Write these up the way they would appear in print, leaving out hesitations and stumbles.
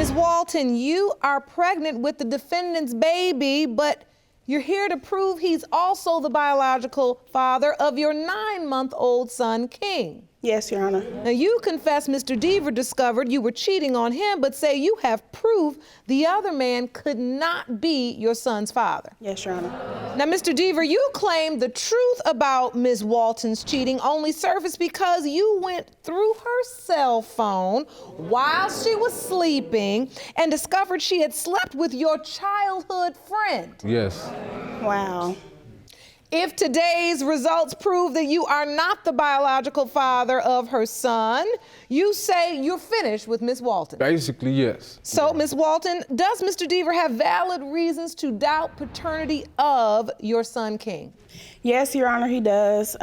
Ms. Walton, you are pregnant with the defendant's baby, but you're here to prove he's also the biological father of your 9-month-old son, King. Yes, Your Honor. Now, you confess Mr. Deaver discovered you were cheating on him, but say you have proof the other man could not be your son's father. Yes, Your Honor. Now, Mr. Deaver, you claim the truth about Ms. Walton's cheating only surfaced because you went through her cell phone while she was sleeping and discovered she had slept with your childhood friend. Yes. Wow. If today's results prove that you are not the biological father of her son, you say you're finished with Ms. Walton. Basically, yes. So, Ms. Walton, does Mr. Deaver have valid reasons to doubt paternity of your son, King? Yes, Your Honor, he does.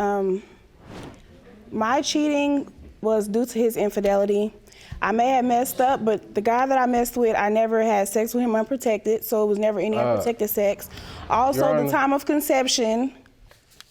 My cheating was due to his infidelity. I may have messed up, but the guy that I messed with, I never had sex with him unprotected, so it was never any unprotected sex. Also, the time of conception,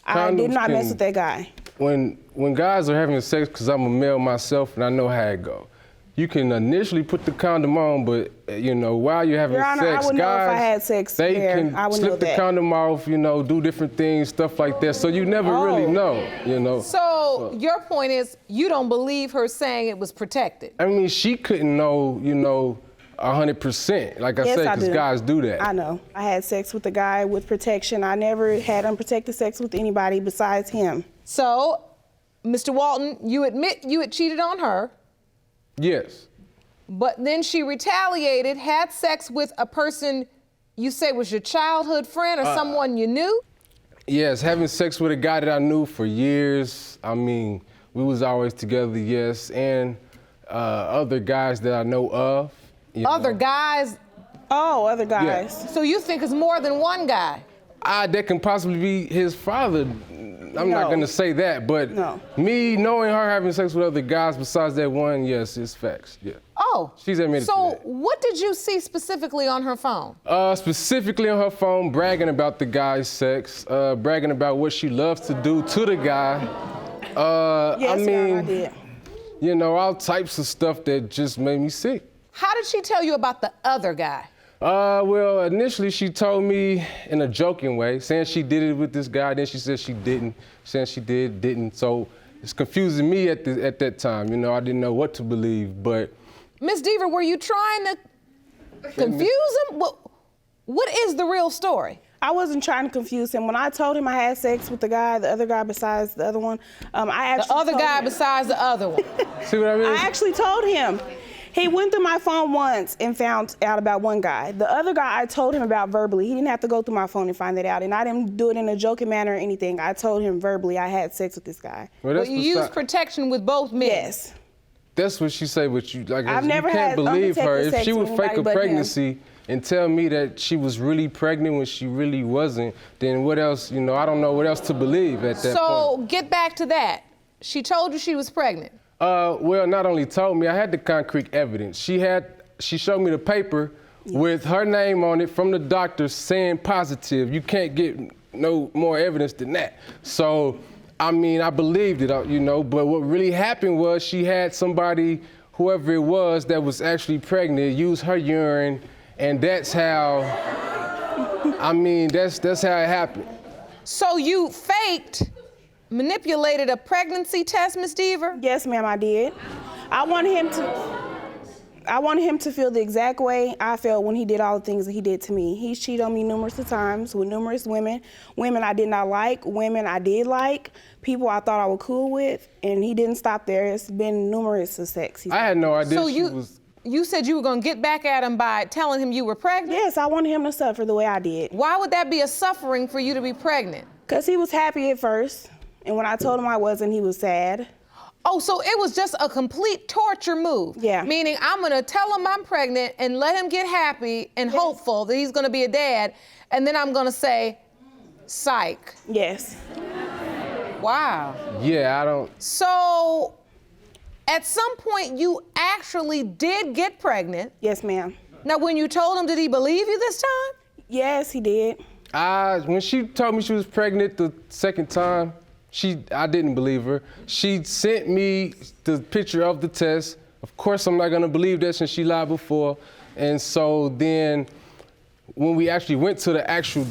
I did not mess with that guy. When guys are having sex, because I'm a male myself and I know how it go, you can initially put the condom on, but you know, while you're having Your Honor, sex, I wouldn't know if I had sex they there. can I would slip know the that. condom off, you know, do different things, stuff like that. So you never really know, you know. So your point is you don't believe her saying it was protected? I mean, she couldn't know, you know, 100%. Like I Yes, said, I because do. guys do that. I know. I had sex with a guy with protection. I never had unprotected sex with anybody besides him. So, Mr. Walton, you admit you had cheated on her, Yes. but then she retaliated, had sex with a person you say was your childhood friend or someone you knew? Yes, having sex with a guy that I knew for years. I mean, we was always together, yes, and other guys that I know of. Other guys? Oh, other guys. Yes. So you think it's more than one guy? That can possibly be his father. I'm not No. gonna say that, but No. me knowing her having sex with other guys besides that one, yes, it's facts, yeah. Oh. She's admitted to So that. what did you see specifically on her phone? Specifically on her phone, bragging about the guy's sex, bragging about what she loves to do to the guy. Yes, I Your Honor, I mean, did. you know, all types of stuff that just made me sick. How did she tell you about the other guy? Well, initially she told me in a joking way, saying she did it with this guy, then she said she didn't, saying she didn't. So it's confusing me at that time, you know, I didn't know what to believe, but. Ms. Deaver, were you trying to confuse him? What is the real story? I wasn't trying to confuse him. When I told him I had sex with the other guy besides the other one, I actually The other told guy him. besides the other one. See what I mean? I actually told him. He went through my phone once and found out about one guy. The other guy I told him about verbally. He didn't have to go through my phone and find that out. And I didn't do it in a joking manner or anything. I told him verbally I had sex with this guy. Well, But you used protection with both men. Yes. That's what she said, but you, like, I've you never can't had believe her. unprotected If sex she with would fake anybody a but him. pregnancy and tell me that she was really pregnant when she really wasn't, then what else, you know, I don't know what else to believe at that point. So get back to that. She told you she was pregnant. Well, not only told me, I had the concrete evidence. She showed me the paper with her name on it from the doctor saying positive. You can't get no more evidence than that. So, I mean, I believed it, you know, but what really happened was she had somebody, whoever it was that was actually pregnant, use her urine, and that's how, I mean, that's how it happened. So you manipulated a pregnancy test, Ms. Deaver? Yes, ma'am, I did. I wanted him to feel the exact way I felt when he did all the things that he did to me. He's cheated on me numerous times with numerous women. Women I did not like, women I did like, people I thought I was cool with, and he didn't stop there. It's been numerous of sex. I had no idea So she was. you said you were gonna get back at him by telling him you were pregnant? Yes, I wanted him to suffer the way I did. Why would that be a suffering for you to be pregnant? Because he was happy at first, and when I told him I wasn't, he was sad. Oh, so it was just a complete torture move. Yeah. Meaning I'm gonna tell him I'm pregnant and let him get happy and hopeful that he's gonna be a dad, and then I'm gonna say, psych. Yes. Wow. Yeah, I don't. So at some point you actually did get pregnant. Yes, ma'am. Now when you told him, did he believe you this time? Yes, he did. When she told me she was pregnant the second time, I didn't believe her. She sent me the picture of the test. Of course, I'm not gonna believe that since she lied before. And so then when we actually went to the actual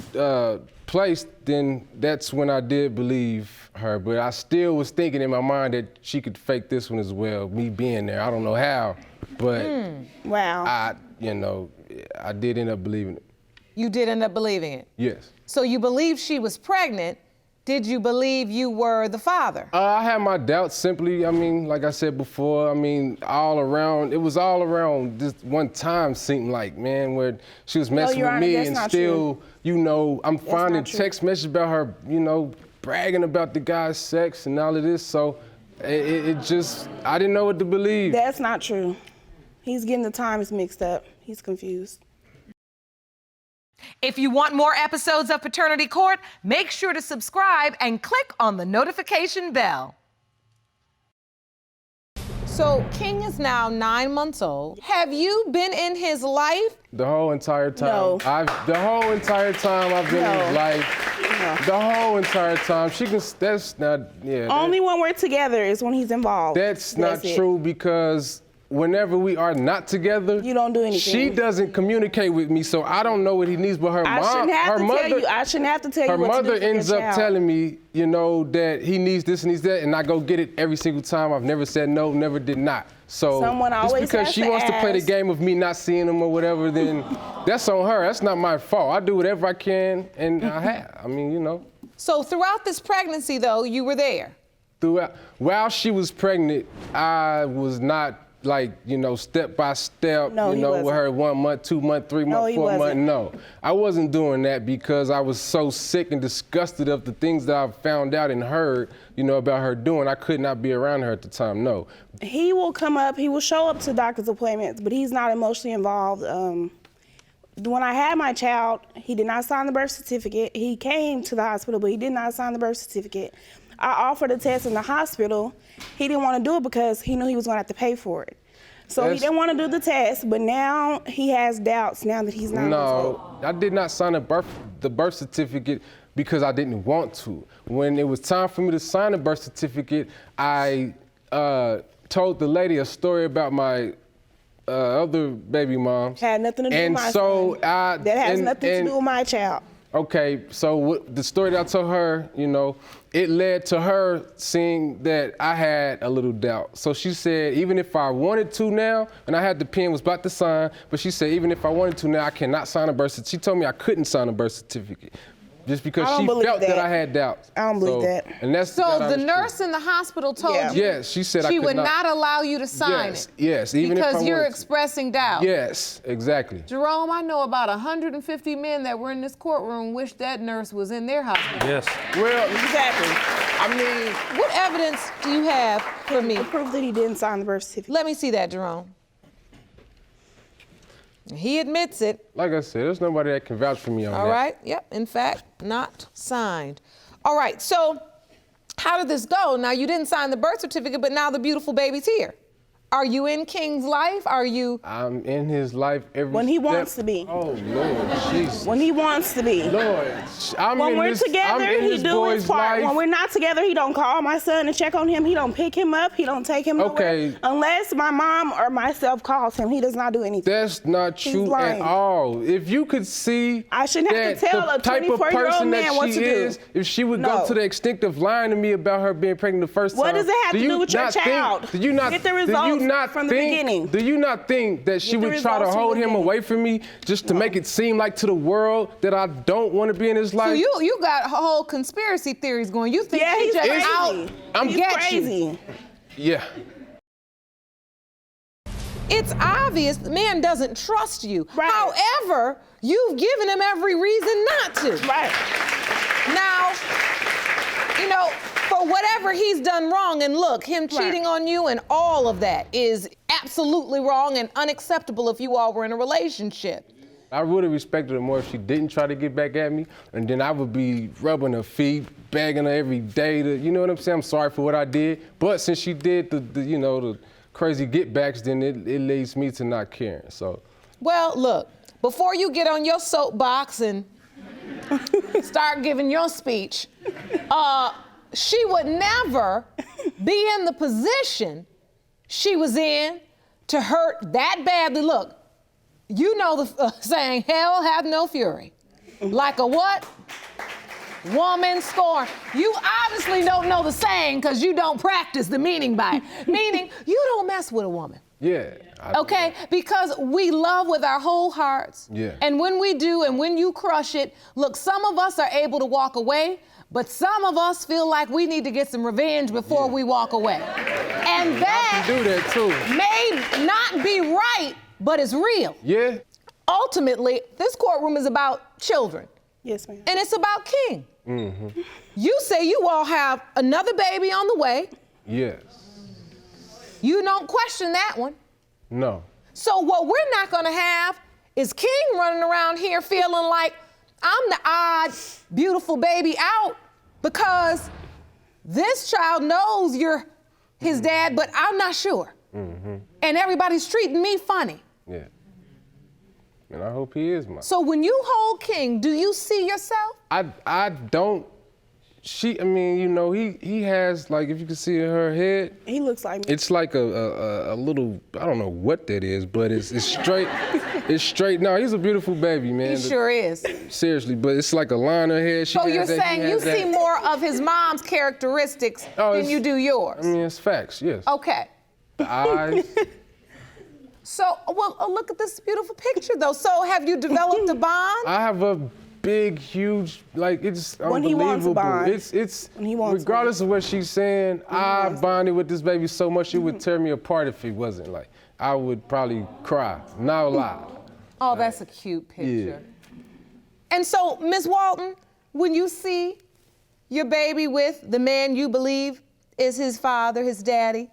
place, then that's when I did believe her. But I still was thinking in my mind that she could fake this one as well, me being there. I don't know how, but Wow. I did end up believing it. You did end up believing it? Yes. So you believed she was pregnant. Did you believe you were the father? I had my doubts simply, like I said before, all around, it was all around this one time seemed like, man, where she was messing Your with Honor, me that's and not still, I'm finding not true. text messages about her, bragging about the guy's sex and all of this. So it just, I didn't know what to believe. That's not true. He's getting the times mixed up. He's confused. If you want more episodes of Paternity Court, make sure to subscribe and click on the notification bell. So King is now 9 months old. Have you been in his life? The whole entire time. No. The whole entire time I've been in his life. No. The whole entire time. That's not, yeah. Only when we're together is when he's involved. That's not it. true because whenever we are not together, You don't do anything. She doesn't communicate with me, so I don't know what he needs. But I shouldn't have to tell you her what mother to do for ends your up child. telling me, that he needs this and needs that, and I go get it every single time. I've never said no, never did not. So Someone just always because has she to wants to play the ask. game of me not seeing him or whatever, then that's on her. That's not my fault. I do whatever I can, and I have. So throughout this pregnancy, though, you were there? While she was pregnant, I was not step by step, No, he with wasn't. her 1 month, 2 month, 3 No, month, he 4 month. wasn't. No, I wasn't doing that because I was so sick and disgusted of the things that I found out and heard, about her doing. I could not be around her at the time. No. He will show up to doctor's appointments, but he's not emotionally involved. When I had my child, he did not sign the birth certificate. He came to the hospital, but he did not sign the birth certificate. I offered a test in the hospital. He didn't want to do it because he knew he was going to have to pay for it. So he didn't want to do the test, but now he has doubts now that he's not. No, I did not sign the birth certificate because I didn't want to. When it was time for me to sign the birth certificate, I told the lady a story about my other baby moms. Had nothing to do with my son. That has nothing to do with my child. Okay, so the story that I told her, it led to her seeing that I had a little doubt. So she said, even if I wanted to now, and I had the pen, was about to sign, but she said, even if I wanted to now, I cannot sign a birth certificate. She told me I couldn't sign a birth certificate. Just because she felt that I had doubts. I don't believe that. And that's So the nurse in the hospital told you Yes, she said I she could would not allow you to sign it. Yes, even if I because you're wanted to. expressing doubt. Yes, exactly. Jerome, I know about 150 men that were in this courtroom wish that nurse was in their hospital. Yes. Well, Exactly. What evidence do you have for me? The proof that he didn't sign the birth certificate. Let me see that, Jerome. He admits it. like I said, there's nobody that can vouch for me on that. All right. Yep. In fact, not signed. All right. So how did this go? Now, you didn't sign the birth certificate, but now the beautiful baby's here. Are you in King's life? Are you? I'm in his life every When he step. wants to be. Oh, Lord, Jesus. When he wants to be. Lord, When we're together, he do his part. Life. When we're not together, he don't call my son and check on him. He don't pick him up. He don't take him Okay. nowhere. Unless my mom or myself calls him, he does not do anything. That's not He's true at lying. all. If you could see I shouldn't have to that tell the a type of 24-year-old person man that what she to do. is, if she would No. go to the extent of lying to me about her being pregnant the first time. What does it have to do with your not think- child? Do you not Get the do you results not from the think- beginning. Do you not think that she Get the would try to results from hold the him beginning. away from me just to make it seem like to the world that I don't want to be in his life? So you got whole conspiracy theories going. You think Yeah, she he's just crazy. out I'm He's get crazy. you? Yeah. It's obvious the man doesn't trust you. Right. However, you've given him every reason not to. Right. Now, for whatever he's done wrong, and look, him cheating on you and all of that is absolutely wrong and unacceptable if you all were in a relationship. I would have respected her more if she didn't try to get back at me, and then I would be rubbing her feet, begging her every day to, you know what I'm saying? I'm sorry for what I did. But since she did the crazy get backs, then it leads me to not caring. So. Well, look, before you get on your soapbox and start giving your speech, she would never be in the position she was in to hurt that badly. Look, You know the saying, hell hath no fury. Like a what? Woman scorned. You obviously don't know the saying because you don't practice the meaning by it. Meaning, you don't mess with a woman. Yeah. Okay? Because we love with our whole hearts. Yeah. And when we do, and when you crush it, look, some of us are able to walk away, but some of us feel like we need to get some revenge before we walk away. And that I can do that too. may not be right, but it's real. Yeah. Ultimately, this courtroom is about children. Yes, ma'am. And it's about King. Mm-hmm. You say you all have another baby on the way. Yes. You don't question that one. No. So what we're not gonna have is King running around here feeling like I'm the odd, beautiful baby out because this child knows you're his dad, but I'm not sure. Mm-hmm. And everybody's treating me funny. Yeah. And I hope he is mine. So when you hold King, do you see yourself? I don't. I mean, you know, he has, like, if you can see in her head. He looks like me. It's like a little, I don't know what that is, but it's straight. It's straight. No, he's a beautiful baby, man. He sure is. Seriously, but it's like a line on her head. So you're saying you see more of his mom's characteristics than you do yours? I mean, it's facts, yes. Okay. The eyes. So, well, look at this beautiful picture, though. So have you developed a bond? I have a big, huge, like, it's When he unbelievable. wants a bond. It's When he wants regardless of what she's saying, I bonded with this baby so much it would tear me apart if it wasn't. Like, I would probably cry, not lie. Oh, that's a cute picture. Yeah. And so, Ms. Walton, when you see your baby with the man you believe is his father, his daddy,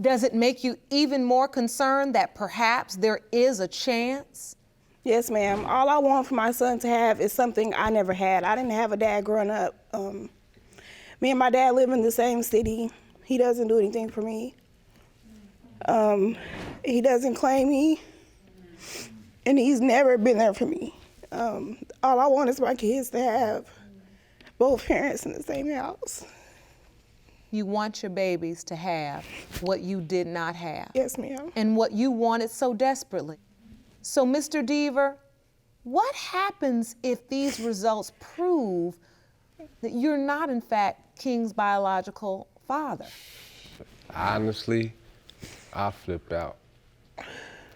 does it make you even more concerned that perhaps there is a chance? Yes, ma'am. All I want for my son to have is something I never had. I didn't have a dad growing up. Me and my dad live in the same city. He doesn't do anything for me. He doesn't claim me, and he's never been there for me. All I want is my kids to have both parents in the same house. You want your babies to have what you did not have. Yes, ma'am. And what you wanted so desperately. So, Mr. Deaver, what happens if these results prove that you're not, in fact, King's biological father? Honestly, I flip out.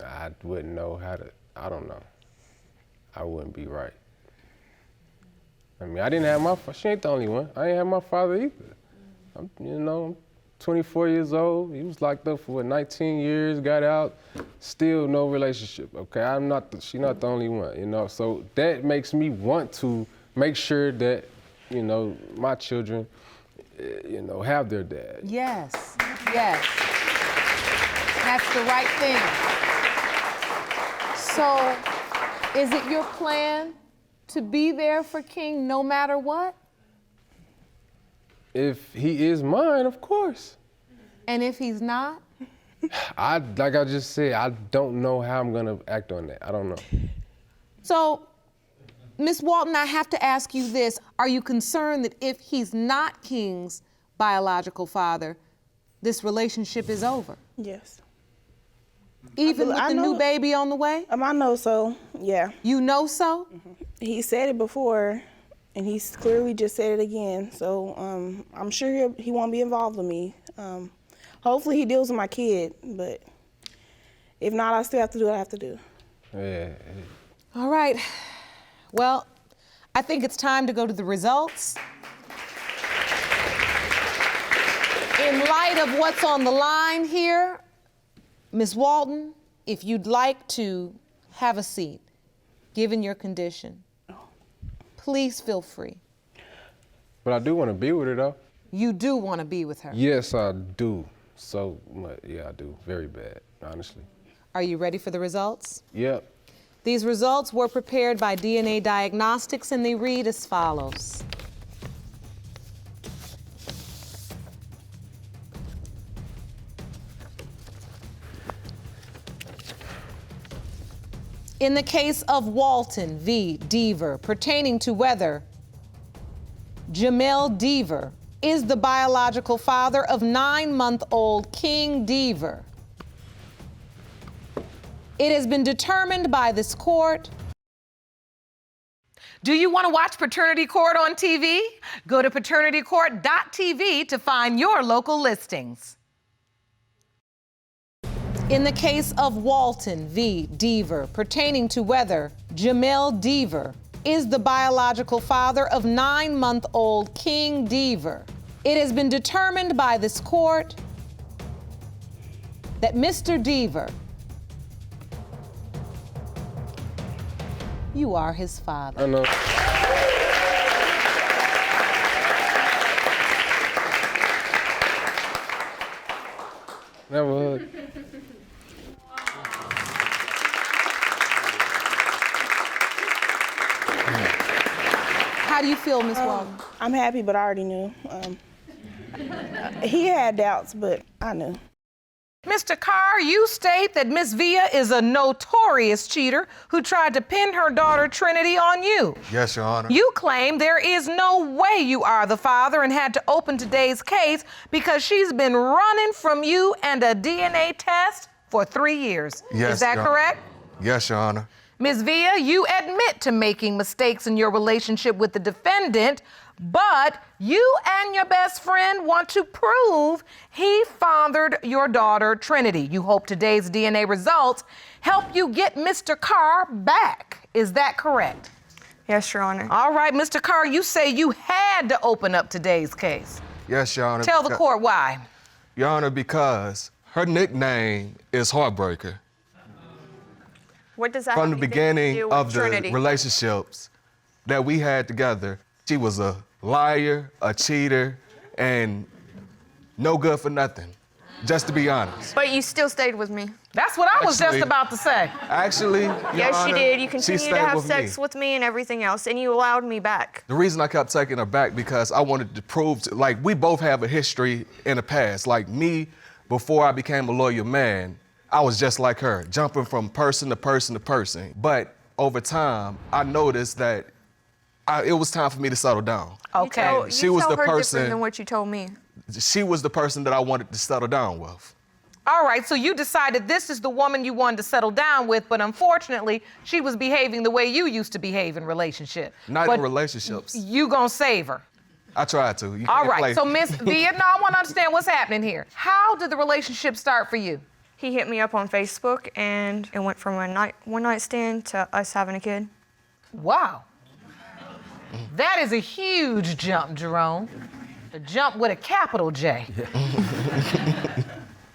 I wouldn't know how to, I don't know. I wouldn't be right. I mean, I didn't have she ain't the only one. I ain't have my father either. I'm 24 years old. He was locked up for 19 years, got out, still no relationship, okay? She's not the only one, So that makes me want to make sure that, my children, have their dad. Yes, yes. That's the right thing. So, is it your plan to be there for King no matter what? If he is mine, of course. And if he's not? Like I just said, I don't know how I'm gonna act on that. I don't know. So, Ms. Walton, I have to ask you this. Are you concerned that if he's not King's biological father, this relationship is over? Yes. Even with the new baby on the way? I know so, yeah. You know so? Mm-hmm. He said it before, and he's clearly just said it again. So I'm sure he won't be involved with me. Hopefully he deals with my kid, but if not, I still have to do what I have to do. Yeah. All right. Well, I think it's time to go to the results. In light of what's on the line here, Ms. Walton, if you'd like to have a seat, given your condition, please feel free. But I do want to be with her, though. You do want to be with her? Yes, I do. So much. Yeah, I do. Very bad, honestly. Are you ready for the results? Yep. These results were prepared by DNA Diagnostics, and they read as follows. In the case of Walton v. Deaver, pertaining to whether Jamel Deaver is the biological father of 9-month-old King Deaver, It has been determined by this court. Do you want to watch Paternity Court on TV? Go to paternitycourt.tv to find your local listings. In the case of Walton v. Deaver, pertaining to whether Jamel Deaver is the biological father of 9-month-old King Deaver, it has been determined by this court that Mr. Deaver, you are his father. I know. Never heard. How do you feel, Ms. Walton? I'm happy, but I already knew. He had doubts, but I knew. Mr. Carr, you state that Miss Villa is a notorious cheater who tried to pin her daughter Trinity on you. Yes, Your Honor. You claim there is no way you are the father and had to open today's case because she's been running from you and a DNA test for 3 years. Yes, is that Your correct? Honor. Yes, Your Honor. Ms. Villa, you admit to making mistakes in your relationship with the defendant, but you and your best friend want to prove he fathered your daughter, Trinity. You hope today's DNA results help you get Mr. Carr back. Is that correct? Yes, Your Honor. All right, Mr. Carr, you say you had to open up today's case. Yes, Your Honor. Tell the court why. Your Honor, because her nickname is Heartbreaker. What does that From the have anything to beginning do with of the Trinity? relationships that we had together, she was a liar, a cheater, and no good for nothing, just to be honest. But you still stayed with me. That's what I was just Actually- about to say. Actually, Your Yes, Honor, you did. You she continued to stayed have with sex me. with me and everything else, and you allowed me back. The reason I kept taking her back because I wanted to prove, like, we both have a history in the past. Like me, before I became a loyal man, I was just like her, jumping from person to person to person. But over time, I noticed that it was time for me to settle down. Okay. You She was tell the her person- different than what you told me. She was the person that I wanted to settle down with. All right, so you decided this is the woman you wanted to settle down with, but unfortunately, she was behaving the way you used to behave in relationship. Not But in relationships. you gonna save her. I tried to. You All can't right, play. so Miss Villa, now I want to understand what's happening here. How did the relationship start for you? He hit me up on Facebook, and it went from a one-night stand to us having a kid. Wow. That is a huge jump, Jerome. A jump with a capital J.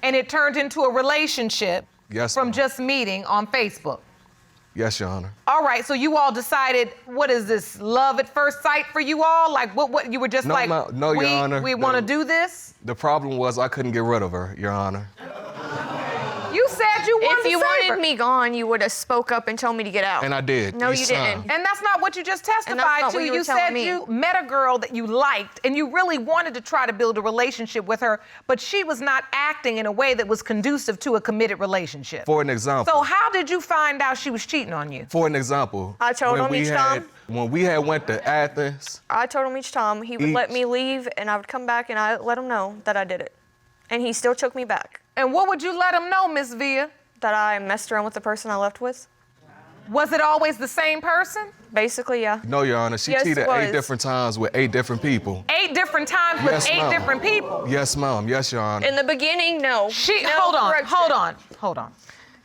And it turned into a relationship Yes, from ma'am. just meeting on Facebook. Yes, Your Honor. All right, so you all decided, what is this, love at first sight for you all? Like, what you were just No, like, no, Your Honor. we want to do this? The problem was I couldn't get rid of her, Your Honor. You said you wanted If to you save wanted her. me gone, you would have spoke up and told me to get out. And I did. No, you signed. didn't. And that's not what you just testified not to. what you were You telling said me. you met a girl that you liked and you really wanted to try to build a relationship with her, but she was not acting in a way that was conducive to a committed relationship. For an example. So how did you find out she was cheating on you? For an example. I told when him we each had- time. When we had went to Athens, I told him each time he would let Each- me leave, and I would come back, and I let him know that I did it. And he still took me back. And what would you let him know, Miss Villa? That I messed around with the person I left with. Was it always the same person? Basically, yeah. no, Your Honor, she Yes, it cheated was. 8 different times with 8 different people. 8 different times with Yes, 8 ma'am. different people. Yes, ma'am. Yes, Your Honor. In the beginning, no. No, Hold correction. on.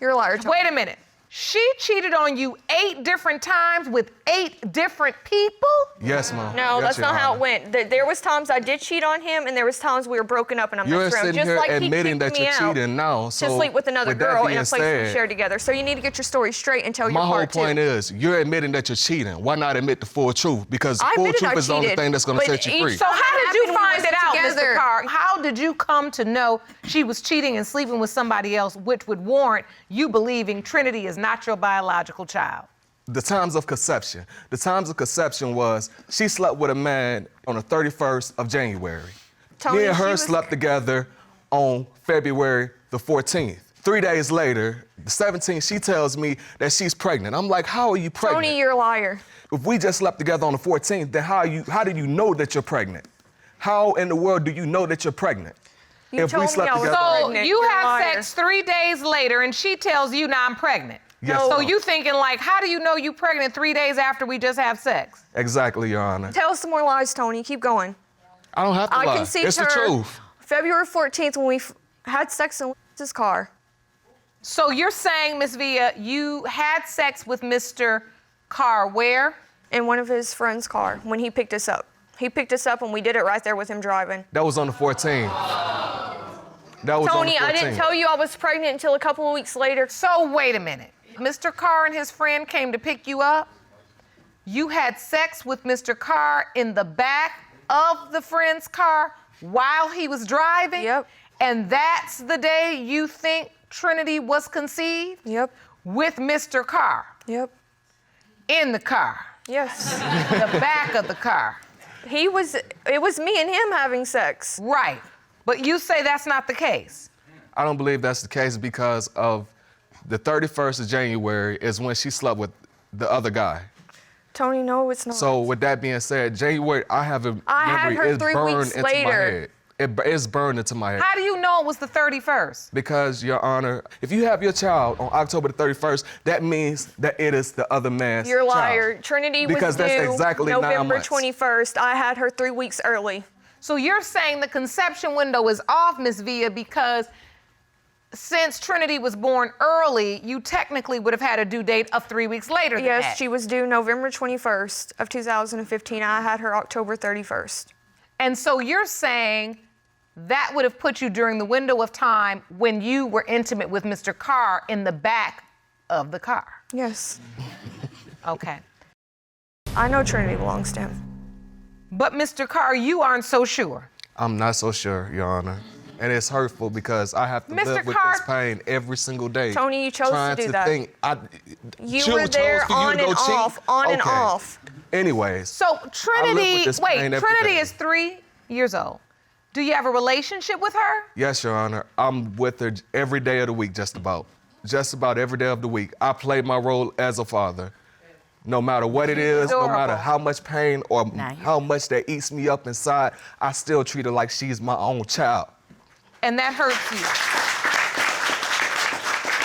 You're a liar, Tom. Wait a minute. She cheated on you 8 different times with 8 different people? Yes, ma'am. No, Yes, that's Your not how it Honor. went. There was times I did cheat on him, and there was times we were broken up and I You're messed around. sitting Just here like he admitting kicked that me you're out cheating now. to So sleep with another with that girl in being a place we said, share together. So you need to get your story straight and tell your my whole part point too. is, you're admitting that you're cheating. Why not admit the full truth? Because I full admitted truth I is the only cheated, thing that's going to but set you each free. So how did you happened find it out, together. Mr. Carr? How did you come to know she was cheating and sleeping with somebody else, which would warrant you believing Trinity is not your biological child? The times of conception. The times of conception was she slept with a man on the 31st of January. Tony, Me and she her was- slept together on February the 14th. 3 days later, the 17th, she tells me that she's pregnant. I'm like, how are you pregnant? Tony, you're a liar. If we just slept together on the 14th, then how did you know that you're pregnant? How in the world do you know that you're pregnant? You If we told me slept I was together- So pregnant. you You're a have liar. sex 3 days later, and she tells you, "Now I'm pregnant." Yes, So ma'am. you thinking like, how do you know you pregnant 3 days after we just have sex? Exactly, Your Honor. Tell us some more lies, Tony. Keep going. I don't have to I lie. conceived It's her the truth. February 14th when we had sex in his car. So you're saying, Miss Villa, you had sex with Mr. Carr where? In one of his friend's car when he picked us up. He picked us up and we did it right there with him driving. That was on the 14th. That was Tony, on the 14th. I didn't tell you I was pregnant until a couple of weeks later. So wait a minute. Mr. Carr and his friend came to pick you up. You had sex with Mr. Carr in the back of the friend's car while he was driving? Yep. And that's the day you think Trinity was conceived? Yep. With Mr. Carr Yep. in the car, Yes. the back of the car. It was me and him having sex. Right. But you say that's not the case. I don't believe that's the case because of the 31st of January is when she slept with the other guy. Tony, no, it's not. So with that being said, January, I have a I had memory, her it's 3 burned weeks into my later. head. It's burned into my head. How do you know it was the 31st? Because, Your Honor, if you have your child on October the 31st, that means that it is the other man's You're a child. liar. Trinity Because was that's due exactly 9 November months. 21st. I had her 3 weeks early. So you're saying the conception window is off, Miss Villa, because since Trinity was born early, you technically would have had a due date of 3 weeks later than Yes, that. she was due November 21st of 2015. I had her October 31st. And so you're saying that would have put you during the window of time when you were intimate with Mr. Carr in the back of the car. Yes. Okay. I know Trinity belongs to him. But Mr. Carr, you aren't so sure. I'm not so sure, Your Honor. And it's hurtful because I have to Mr. live with Carr- this pain every single day. Tony, you chose to trying do that. Think, You She were chose there for you on to go and cheat? off, on and Okay. off. Anyways. So I live with Trinity, this wait, pain every Trinity day. is 3 years old. Do you have a relationship with her? Yes, Your Honor. I'm with her every day of the week, just about. Just about every day of the week. I play my role as a father. No matter what it is, no matter Adorable. how much pain or how much that eats me up inside, I still treat her like she's my own child. And that hurts you.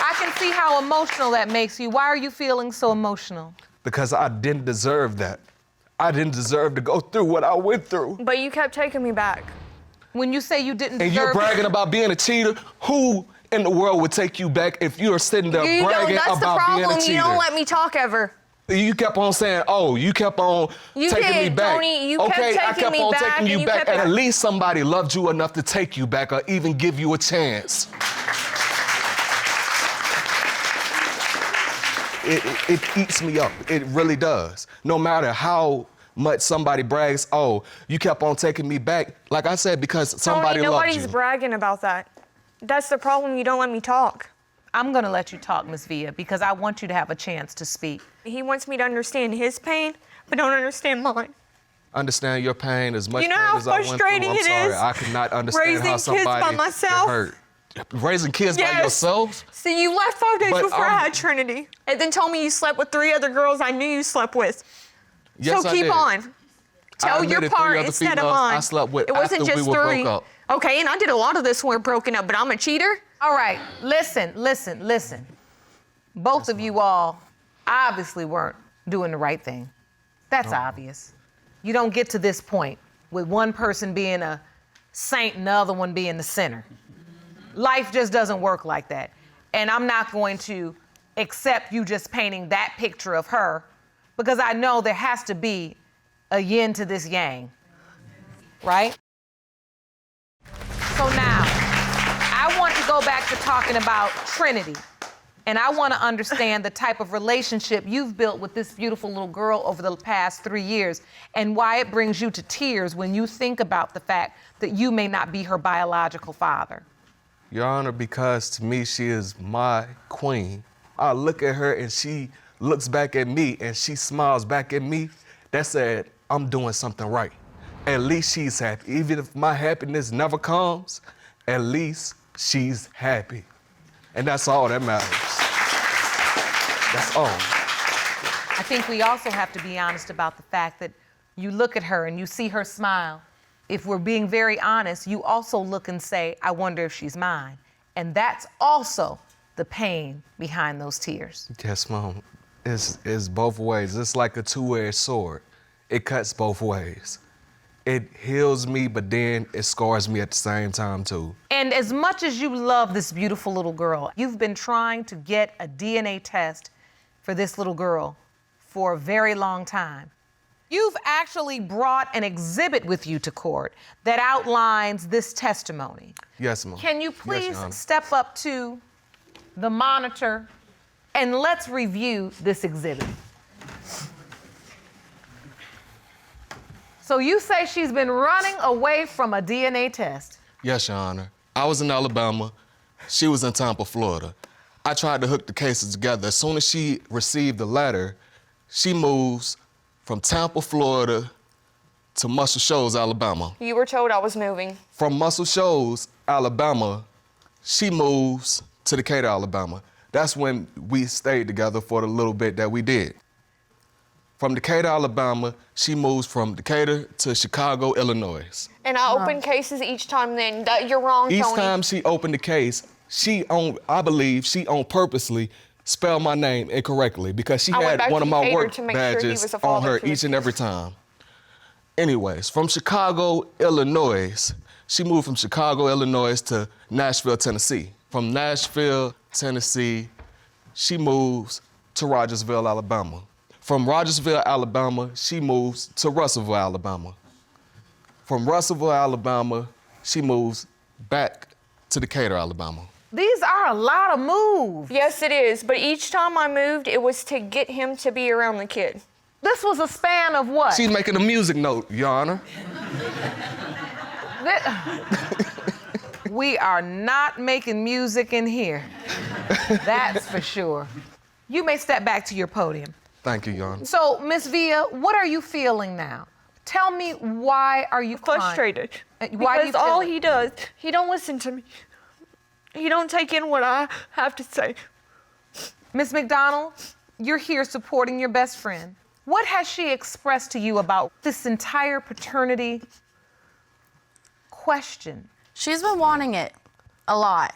I can see how emotional that makes you. Why are you feeling so emotional? Because I didn't deserve that. I didn't deserve to go through what I went through. But you kept taking me back. When you say you didn't And deserve you're bragging about being a cheater? Who in the world would take you back if you're sitting there You don't, bragging that's the about being a problem. cheater? You don't let me talk ever. You kept on saying, oh, you kept on You taking me did, back. Tony. You kept okay, I taking kept me on back, taking and you you back, kept- and at least somebody loved you enough to take you back or even give you a chance. It eats me up. It really does. No matter how much somebody brags, oh, you kept on taking me back. Like I said, because somebody Tony, loved nobody's you. bragging about that. That's the problem. You don't let me talk. I'm gonna let you talk, Miss Villa, because I want you to have a chance to speak. He wants me to understand his pain, but don't understand mine. Understand your pain as much You know pain how as I went through. frustrating I'm it sorry. is I could not understand raising how kids by somebody get myself? hurt. Raising kids by Yes. yourselves? See, you left 5 days But, before I had Trinity, and then told me you slept with 3 other girls I knew you slept with. Yes, So I keep did. on. Tell your admitted 3 part other instead of females mine. I slept with It wasn't after just we were 3. broke up. Okay, and I did a lot of this when we're broken up, but I'm a cheater. All right, listen. Both of you all obviously weren't doing the right thing. That's obvious. You don't get to this point with one person being a saint and the other one being the sinner. Life just doesn't work like that. And I'm not going to accept you just painting that picture of her because I know there has to be a yin to this yang, right? So now, I want to go back to talking about Trinity. And I want to understand the type of relationship you've built with this beautiful little girl over the past 3 years and why it brings you to tears when you think about the fact that you may not be her biological father. Your Honor, because to me, she is my queen. I look at her and she looks back at me and she smiles back at me. That said, I'm doing something right. At least she's happy. Even if my happiness never comes, at least she's happy. And that's all that matters. That's all. I think we also have to be honest about the fact that you look at her and you see her smile if we're being very honest, you also look and say, I wonder if she's mine. And that's also the pain behind those tears. Yes, Mom. It's both ways. It's like a two-edged sword. It cuts both ways. It heals me, but then it scars me at the same time, too. And as much as you love this beautiful little girl, you've been trying to get a DNA test for this little girl for a very long time. You've actually brought an exhibit with you to court that outlines this testimony. Yes, Mom. Can you Yes, please Your Honor. step up to the monitor and let's review this exhibit. So you say she's been running away from a DNA test. Yes, Your Honor. I was in Alabama. She was in Tampa, Florida. I tried to hook the cases together. As soon as she received the letter, she moves from Tampa, Florida to Muscle Shoals, Alabama. You were told I was moving. From Muscle Shoals, Alabama, she moves to Decatur, Alabama. That's when we stayed together for the little bit that we did. From Decatur, Alabama, she moves from Decatur to Chicago, Illinois. And I opened cases each time then. You're wrong, Each Tony. time she opened the case, I believe she purposely spelled my name incorrectly because she I went had back one to of my Decatur work to make sure he badges was a on father her to his each and kids. every time. Anyways, from Chicago, Illinois, she moved from Chicago, Illinois to Nashville, Tennessee. From Nashville, Tennessee, she moves to Rogersville, Alabama. From Rogersville, Alabama, she moves to Russellville, Alabama. From Russellville, Alabama, she moves back to Decatur, Alabama. These are a lot of moves. Yes, it is. But each time I moved, it was to get him to be around the kid. This was a span of what? She's making a music note, Your Honor. We are not making music in here. That's for sure. You may step back to your podium. Thank you, Your Honor. So, Miss Villa, what are you feeling now? Tell me, why are you crying? Frustrated. Why do you Because all feel it? he does, he don't listen to me. He don't take in what I have to say. Miss McDonald, you're here supporting your best friend. What has she expressed to you about this entire paternity question? She's been wanting it a lot.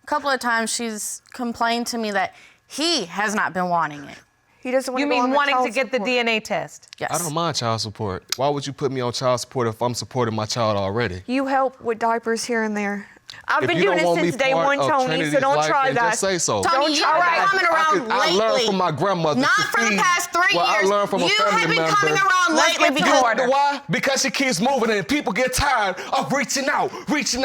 A couple of times she's complained to me that he has not been wanting it. He doesn't want You to go on mean the wanting to child get the support. DNA test? Yes. I don't mind child support. Why would you put me on child support if I'm supporting my child already? You help with diapers here and there. I've If been you doing don't it want me since day part one, of Tony, Trinity's so don't life, try then that. just say so. Tony, Don't you've try been that. coming around I lately. learned from my grandmother. Not to for the feed- past 3 well, years. I learned from a you family have been member. coming around Let's lately get to because order. Why? Because she keeps moving and people get tired of reaching out. Here. No,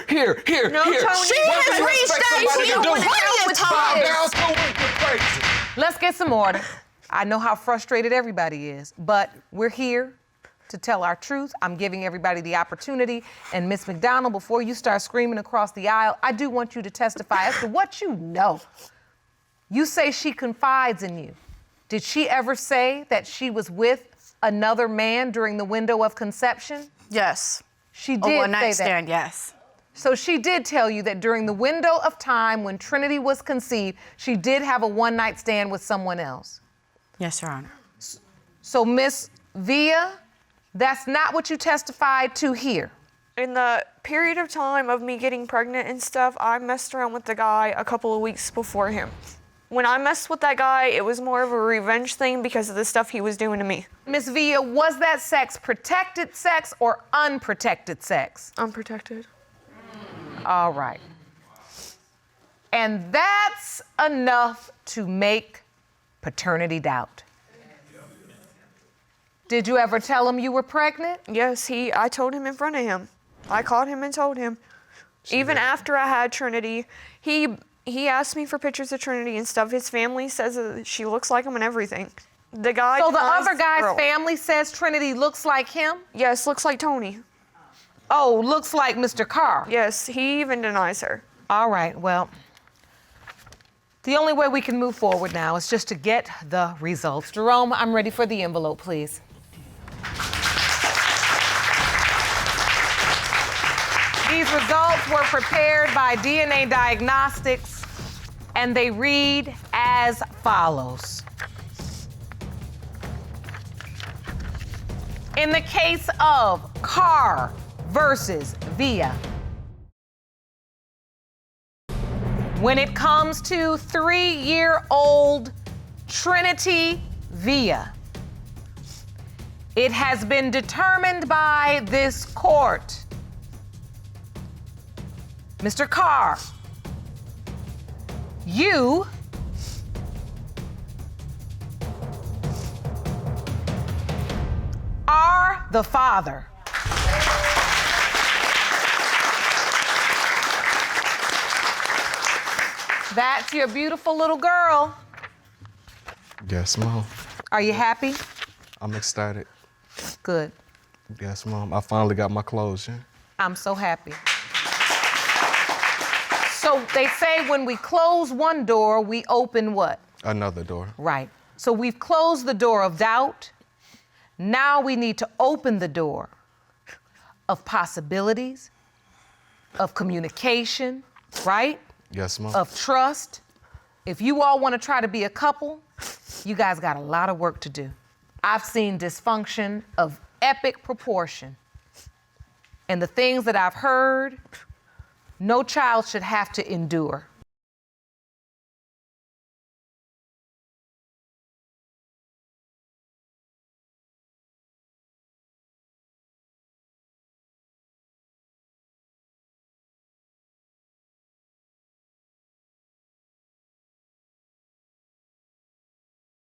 here. Tony. She What has do you reached expect out to somebody you do? plenty of Bow times. down so we're crazy. Let's get some order. I know how frustrated everybody is, but we're here to tell our truth. I'm giving everybody the opportunity. And Miss McDonald, before you start screaming across the aisle, I do want you to testify as to what you know. You say she confides in you. Did she ever say that she was with another man during the window of conception? Yes. She A did one-night say that. stand, yes. So she did tell you that during the window of time when Trinity was conceived, she did have a one-night stand with someone else. Yes, Your Honor. So Miss Villa, that's not what you testified to here. In the period of time of me getting pregnant and stuff, I messed around with the guy a couple of weeks before him. When I messed with that guy, it was more of a revenge thing because of the stuff he was doing to me. Miss Villa, was that sex protected sex or unprotected sex? Unprotected. All right. And that's enough to make paternity doubt. Did you ever tell him you were pregnant? Yes, I told him in front of him. I called him and told him. Even after I had Trinity, he asked me for pictures of Trinity and stuff. His family says that she looks like him and everything. The guy. So the denies other guy's girl. family says Trinity looks like him? Yes, looks like Tony. Oh, looks like Mr. Carr. Yes, he even denies her. All right, well, the only way we can move forward now is just to get the results. Jerome, I'm ready for the envelope, please. These results were prepared by DNA Diagnostics, and they read as follows. In the case of Carr versus Via. When it comes to 3-year-old Trinity Via, it has been determined by this court. Mr. Carr, you are the father. That's your beautiful little girl. Yes, Mom. Are you happy? I'm ecstatic. Good. Yes, Mom. I finally got my closure. I'm so happy. So they say when we close one door, we open what? Another door. Right. So we've closed the door of doubt. Now we need to open the door of possibilities, of communication, right? Yes, Mom. Of trust. If you all want to try to be a couple, you guys got a lot of work to do. I've seen dysfunction of epic proportion. And the things that I've heard, no child should have to endure.